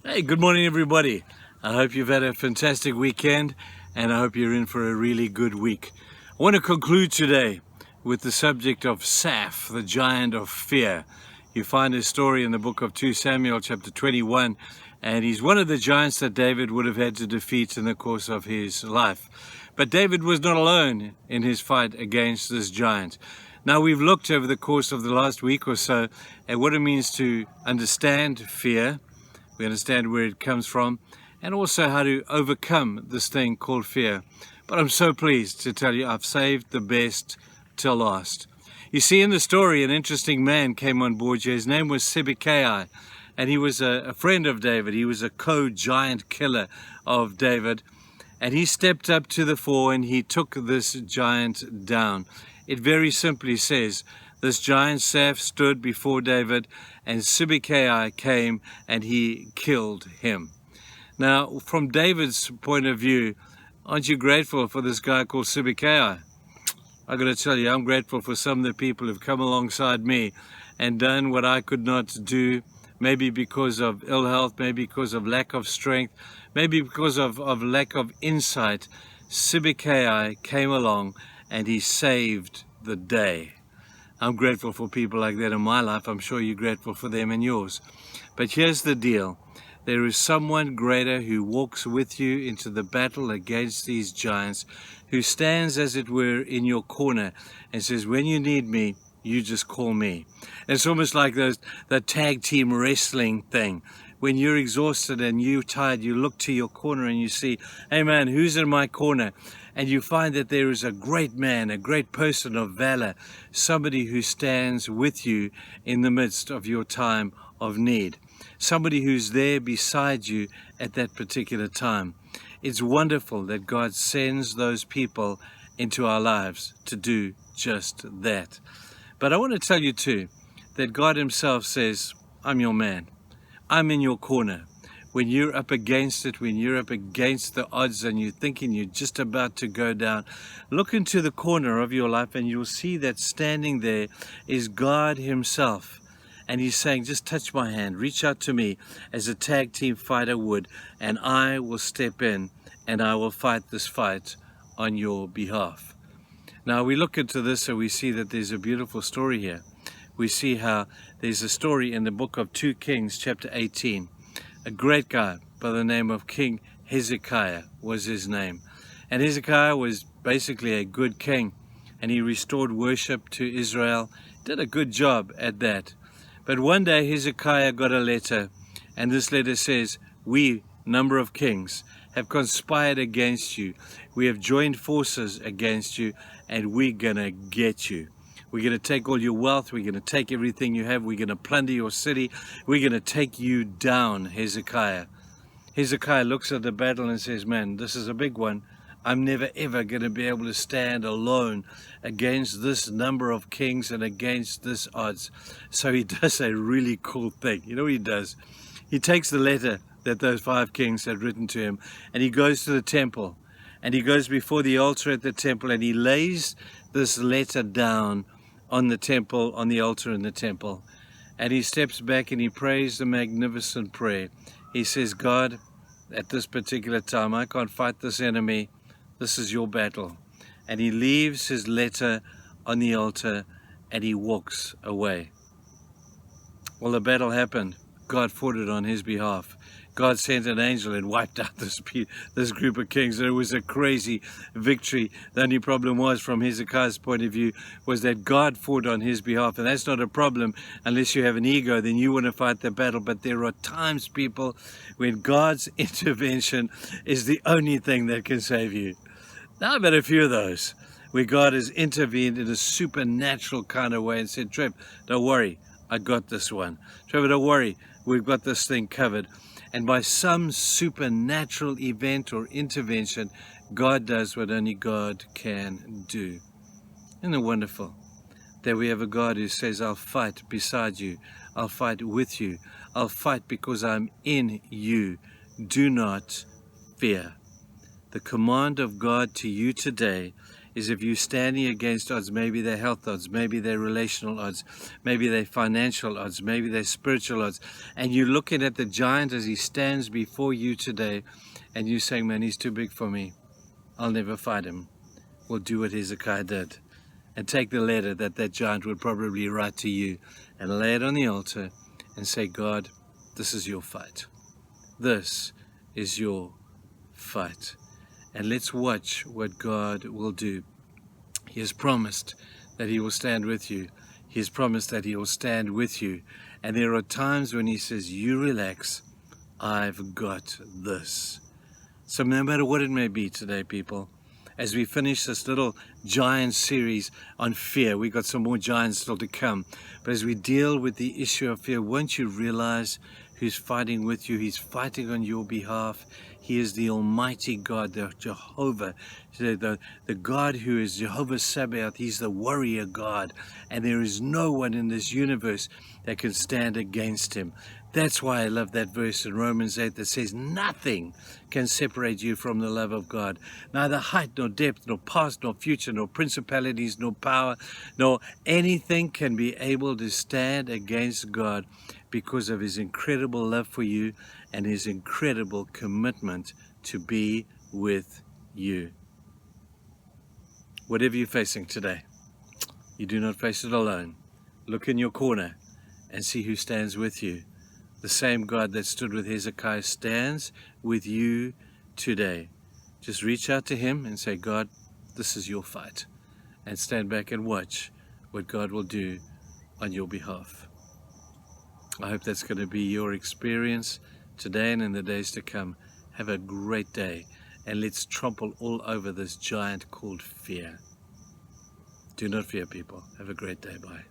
Hey, good morning, everybody. I hope you've had a fantastic weekend, and I hope you're in for a really good week. I want to conclude today with the subject of Saph, the giant of fear. You find his story in the book of 2 Samuel, chapter 21, and he's one of the giants that David would have had to defeat in the course of his life. But David was not alone in his fight against this giant. Now, we've looked over the course of the last week or so at what it means to understand fear. We understand where it comes from, and also how to overcome this thing called fear. But I'm so pleased to tell you I've saved the best till last. You see, in the story, an interesting man came on board here. His name was Hezekiah, and he was a friend of David. He was a co-giant killer of David, and he stepped up to the fore and he took this giant down. It very simply says, this giant Saph stood before David, and Hezekiah came and he killed him. Now, from David's point of view, aren't you grateful for this guy called Hezekiah? I've got to tell you, I'm grateful for some of the people who've come alongside me and done what I could not do, maybe because of ill health, maybe because of lack of strength, maybe because of lack of insight. Hezekiah came along and he saved the day. I'm grateful for people like that in my life. I'm sure you're grateful for them in yours. But here's the deal. There is someone greater who walks with you into the battle against these giants, who stands, as it were, in your corner and says, when you need me, you just call me. It's almost like the tag team wrestling thing. When you're exhausted and you're tired, you look to your corner and you see, hey man, who's in my corner? And you find that there is a great man, a great person of valor, somebody who stands with you in the midst of your time of need, somebody who's there beside you at that particular time. It's wonderful that God sends those people into our lives to do just that. But I want to tell you too, that God himself says, I'm your man. I'm in your corner. When you're up against it, when you're up against the odds and you're thinking you're just about to go down, look into the corner of your life and you'll see that standing there is God himself. And he's saying, just touch my hand, reach out to me as a tag team fighter would, and I will step in and I will fight this fight on your behalf. Now we look into this and we see that there's a beautiful story here. We see how there's a story in the book of 2 Kings, chapter 18. A great guy by the name of King Hezekiah was his name. And Hezekiah was basically a good king, and he restored worship to Israel, did a good job at that. But one day Hezekiah got a letter, and this letter says, we, number of kings, have conspired against you. We have joined forces against you, and we're gonna get you. We're going to take all your wealth. We're going to take everything you have. We're going to plunder your city. We're going to take you down, Hezekiah. Hezekiah looks at the battle and says, man, this is a big one. I'm never, ever going to be able to stand alone against this number of kings and against this odds. So he does a really cool thing. You know what he does? He takes the letter that those 5 kings had written to him, and he goes to the temple. And he goes before the altar at the temple, and he lays this letter down on the temple, on the altar in the temple. And he steps back and he prays the magnificent prayer. He says, God, at this particular time, I can't fight this enemy. This is your battle. And he leaves his letter on the altar and he walks away. Well, the battle happened. God fought it on his behalf. God sent an angel and wiped out this group of kings. And it was a crazy victory. The only problem was, from Hezekiah's point of view, was that God fought on his behalf. And that's not a problem unless you have an ego, then you want to fight the battle. But there are times, people, when God's intervention is the only thing that can save you. Now, I've had a few of those where God has intervened in a supernatural kind of way and said, Trev, don't worry, I got this one. Trevor, don't worry, we've got this thing covered. And by some supernatural event or intervention, God does what only God can do. Isn't it wonderful that we have a God who says, I'll fight beside you. I'll fight with you. I'll fight because I'm in you. Do not fear. The command of God to you today is if you're standing against odds, maybe they're health odds, maybe they're relational odds, maybe they're financial odds, maybe they're spiritual odds, and you're looking at the giant as he stands before you today, and you're saying, man, he's too big for me. I'll never fight him. Well, do what Hezekiah did and take the letter that giant would probably write to you and lay it on the altar and say, God, this is your fight. This is your fight. And let's watch what God will do. He has promised that he will stand with you. He has promised that he will stand with you. And there are times when he says, you relax, I've got this. So no matter what it may be today, people, as we finish this little giant series on fear, we've got some more giants still to come. But as we deal with the issue of fear, won't you realize who's fighting with you? He's fighting on your behalf. He is the Almighty God, the Jehovah, the God who is Jehovah Sabaoth. He's the warrior God, and there is no one in this universe that can stand against him. That's why I love that verse in Romans 8 that says, nothing can separate you from the love of God. Neither height, nor depth, nor past, nor future, nor principalities, nor power, nor anything can be able to stand against God because of his incredible love for you and his incredible commitment to be with you. Whatever you're facing today, you do not face it alone. Look in your corner and see who stands with you. The same God that stood with Hezekiah stands with you today. Just reach out to him and say, God, this is your fight. And stand back and watch what God will do on your behalf. I hope that's going to be your experience today and in the days to come. Have a great day. And let's trample all over this giant called fear. Do not fear, people. Have a great day. Bye.